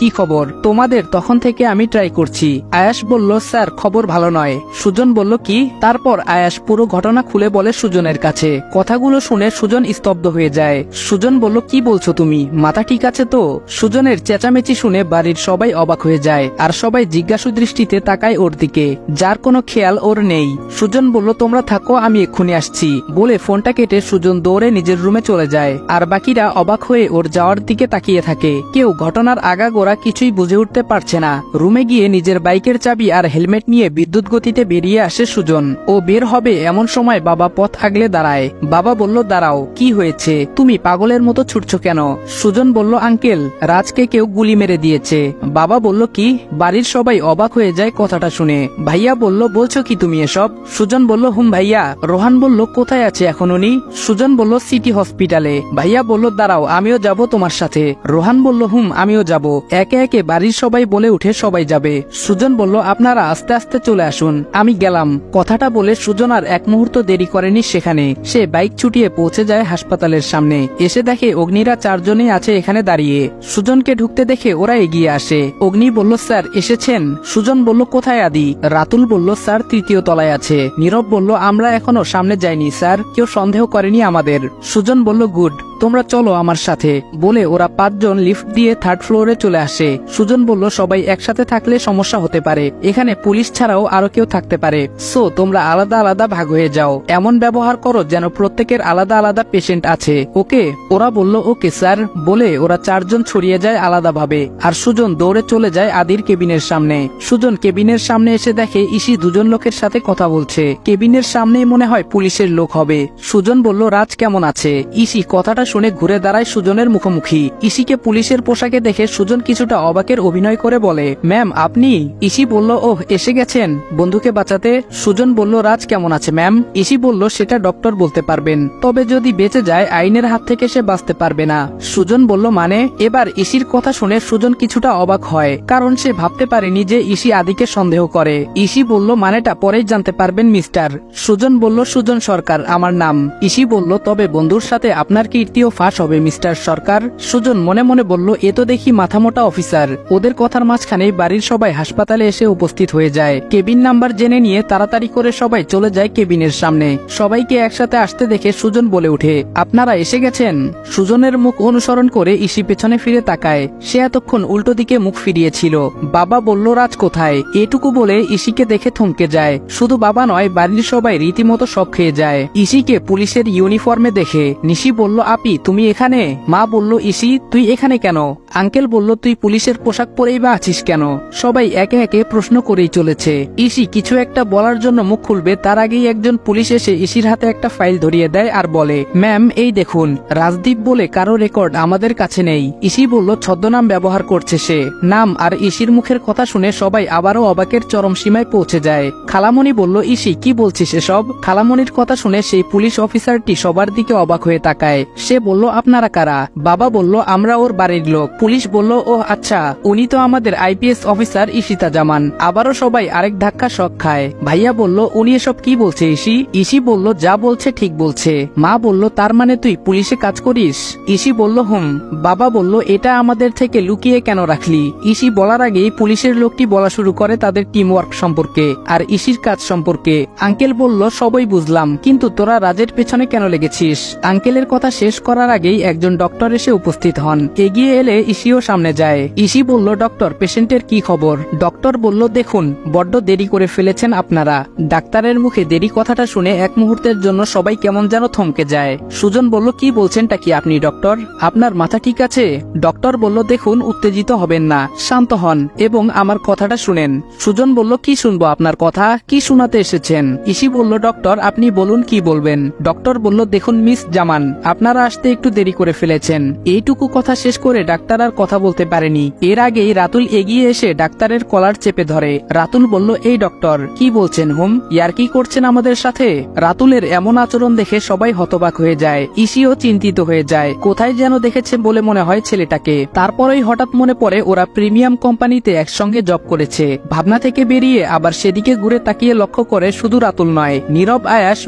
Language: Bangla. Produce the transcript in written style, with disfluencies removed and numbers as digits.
কি খবর তোমাদের? তখন থেকে আমি ট্রাই করছি। আয়াস বলল, স্যার খবর ভালো নয়। সুজন বলল, কি? তারপর আয়াস পুরো ঘটনা খুলে বলে সুজনের কাছে। কথাগুলো শুনে সুজন স্তব্ধ হয়ে যায়। সুজন বলল, কি বলছো তুমি? মাথা ঠিক আছে তো? সুজনের চেঁচামেচি শুনে বাড়ির সবাই অবাক হয়ে যায়, আর সবাই জিজ্ঞাসু দৃষ্টিতে তাকায় ওর দিকে, যার কোনো খেয়াল ওর নেই। সুজন বলল, তোমরা থাকো, আমি এক্ষুনি আসছি বলে ফোনটা কেটে সুজন দৌড়ে নিজের রুমে চলে যায়। আর বাকিরা অবাক হয়ে ওর যাওয়ার দিকে তাকিয়ে থাকে। কেউ ঘটনার আগাগোড়া কিছুই বুঝে উঠতে পারছে না। রুমে গিয়ে নিজের বাইকের চাবি আর হেলমেট নিয়ে বিদ্যুৎ গতিতে বেরিয়ে আসে সুজন। ও বের হবে এমন সময় বাবা পথ আগলে দাঁড়ায়। বাবা বলল, দাঁড়াও, কি হয়েছে? তুমি পাগলের মতো ছুটছো কেন? সুজন বলল, আঙ্কেল, রাজকে কেউ গুলি মেরে দিয়েছে। বাবা বলল, কি? বাড়ির সবাই অবাক হয়ে যায় কথাটা শুনে। ভাইয়া বলল, বলছো কি তুমি এসব? সুজন বলল, হুম ভাইয়া। রোহান বলল, কোথায় আছে এখন উনি? সুজন বলল, সিটি হসপিটালে। ভাইয়া বলল, দাঁড়াও, আমিও যাব তোমার সাথে। রোহান বলল, হুম, আমিও যাব। একে একে বাড়ির সবাই বলে উঠে সবাই যাবে। সুজন বলল, আপনারা আস্তে আস্তে চলে আসুন, আমি গেলাম। কথাটা বলে সুজন আর এক মুহূর্ত দেরি করেনি সেখানে। সে বাইক ছুটিয়ে পৌঁছে যায় হাসপাতালের সামনে। এসে দেখে অগ্নিরা চারজনই আছে এখানে দাঁড়িয়ে। সুজনকে ঢুকতে দেখে ওরা এগিয়ে আসে। অগ্নি বলল, স্যার এসেছেন? সুজন বলল, কোথায় আদি? রাতুল বলল, স্যার তৃতীয় তলায় আছে। নীরব বলল, আমরা এখনো সামনে যাইনি স্যার, কেউ সন্দেহ করেনি আমাদের। সুজন বলল, গুড, তোমরা চলো আমার সাথে বলে ওরা পাঁচজন লিফট দিয়ে থার্ড ফ্লোরে চলে আসে। সুজন বলল, সবাই একসাথে থাকলে সমস্যা হতে পারে, এখানে পুলিশ ছাড়াও আরো কেউ থাকতে পারে, সো তোমরা আলাদা আলাদা ভাগ হয়ে যাও। এমন ব্যবহার করো যেন প্রত্যেকের আলাদা আলাদা পেশেন্ট আছে, ওকে? ওরা বলল, ওকে স্যার বলে ওরা চারজন ছড়িয়ে যায় আলাদাভাবে। আর সুজন দৌড়ে চলে যায় আদির কেবিনের সামনে। সুজন কেবিনের সামনে এসে দেখে ইসি দুজন লোকের সাথে কথা বলছে। কেবিনের সামনেই মনে হয় পুলিশের লোক হবে। সুজন বলল, রাজ কেমন আছে? ইসি কথাটা শুনে ঘুরে দাঁড়ায় সুজনের মুখোমুখি। ইসিকে পুলিশের পোশাকে দেখে সুজন কিছুটা অবাকের অভিনয় করে বলে, ম্যাম আপনি? ইসি বলল, ওহ এসে গেছেন বন্ধুকে বাঁচাতে। সুজন বলল, রাজ কেমন আছে ম্যাম? ইসি বলল, সেটা ডক্টর বলতে পারবেন, তবে যদি বেঁচে যায় আইনের হাত থেকে সে বাঁচতে পারবে না। সুজন বলল, মানে? এবার ইসির কথা শুনে সুজন কিছুটা অবাক হয়, কারণ সে ভাবতে পারেনি যে ইসি আদিকে সন্দেহ করে। ইসি বলল, মানেটা পরেই জানতে পারবেন মিস্টার। সুজন বলল, সুজন সরকার আমার নাম। ইসি বলল, তবে বন্ধুর সাথে আপনার কীর্তিও ফাঁস হবে মিস্টার সরকার। সুজন মনে মনে বলল, এ তো দেখি মাথামোটা অফিসার। ওদের কথার মাঝখানে বাড়ির সবাই হাসপাতালে এসে উপস্থিত হয়ে যায়। কেবিন নাম্বার জেনে নিয়ে তাড়াতাড়ি করে সবাই চলে যায় কেবিনের সামনে। সবাইকে একসাথে আসতে দেখে সুজন বলে উঠে, আপনারা এসে গেছেন। সুজনের মুখ অনুসরণ করে ইসি পেছনে ফিরে তাকায়। সে এতক্ষণ উল্টো দিকে মুখ ফিরিয়েছিল। বাবা বলল, রাজ কোথায়? এটুকু বলে ইসিকে দেখে থমকে যায়। শুধু বাবা নয়, বাড়ির সবাই রীতিমতো শক খেয়ে যায় ইসিকে পুলিশের ইউনিফর্মে দেখে। নিশি বলল, আপি তুমি এখানে? মা বলল, ইসি তুই এখানে কেন? আঙ্কেল বলল, তুই পুলিশের পোশাক পরেই বা আছিস কেন? সবাই একে একে প্রশ্ন করেই চলেছে। ইসি কিছু একটা বলার জন্য মুখ খুলবে তার আগেই একজন পুলিশ এসে ইসির হাতে একটা ফাইল ধরিয়ে দেয় আর বলে, ম্যাম এই দেখুন, রাজদীপ বলে কারো রেকর্ড আমাদের কাছে নেই। ইসি বলল, ছদ্মনাম ব্যবহার করছে সে। নাম আর ইসির মুখের কথা শুনে সবাই আবারও অবাকের চরম সীমায় পৌঁছে যায়। খালামণি বলল, ইসি কি বলছিস এসব? খালামণির কথা শুনে সেই পুলিশ অফিসারটি সবার দিকে অবাক হয়ে তাকায়। সে বলল, আপনারা কারা? বাবা বলল, আমরা ওর বাড়ির লোক। পুলিশ বলল, ও আচ্ছা, উনি তো আমাদের আইপিএস অফিসার ইশিতা জামান। আবারও সবাই আরেক ধাক্কা শক খায়। ভাইয়া বলল, উনি এসব কি বলছে ইসি? ইসি বলল, যা বলছে ঠিক বলছে। মা বলল, তার মানে তুই পুলিশে কাজ করিস? ইসি বলল, হুম। বাবা বলল, এটা আমাদের থেকে লুকিয়ে কেন রাখলি? ইসি বলার আগেই পুলিশের লোকটি বলা শুরু করে তাদের টিম ওয়ার্ক সম্পর্কে আর ইসির কাজ সম্পর্কে। আঙ্কেল বলল, সবই বুঝলাম, কিন্তু তোরা রাজের পেছনে কেন লেগেছিস? আঙ্কেলের কথা শেষ করার আগেই একজন ডক্টর এসে উপস্থিত হন। এগিয়ে এলে ইসিও সামনে যায়। ইসি বলল, ডক্টর পেশেন্টের কি খবর? ডক্টর বলল, দেখুন বড্ড দেরি করে ফেলেছেন আপনারা। ডাক্তারের মুখে দেরি কথাটা শুনে এক মুহূর্তের জন্য সবাই কেমন যেন থমকে যায়। সুজন বলল, কি বলছেনটা কি আপনি ডক্টর? আপনার মাথা ঠিক আছে? ডক্টর বলল, দেখুন উত্তেজিত হবেন না, শান্ত হন এবং আমার কথাটা শুনেন। সুজন বলল, কি শুনবো আপনার কথা? কি শোনাতে এসেছেন? ইসি বলল, ডক্টর আপনি বলুন কি বলবেন। ডক্টর বলল, দেখুন মিস জামান, আপনারা আসতে একটু দেরি করে ফেলেছেন। এইটুকু কথা শেষ করে ডাক্তার আর কথা বলতে পারেনি। এর আগেই রাতুল এগিয়ে এসে ডাক্তারের কলার চেপে ধরে। রাতুল বলল, এই ডক্টর কি বলছেন হুম? ইয়ার কি করছেন আমাদের সাথে? রাতুলের এমন আচরণ দেখে সবাই হতবাক হয়ে যায়। ইসিও চিন্তিত হয়ে যায়, কোথায় যেন দেখেছে বলে মনে হয় ছেলেটাকে। তারপরেই হঠাৎ মনে পড়ে ওরা প্রিমিয়াম কোম্পানিতে একসঙ্গে জব করেছে। ভাবনা থেকে বেরিয়ে আবার সেদিকে ঘুরে তাকিয়ে লক্ষ্য করে শুধু রাতুল নয়, নীরব, আয়াস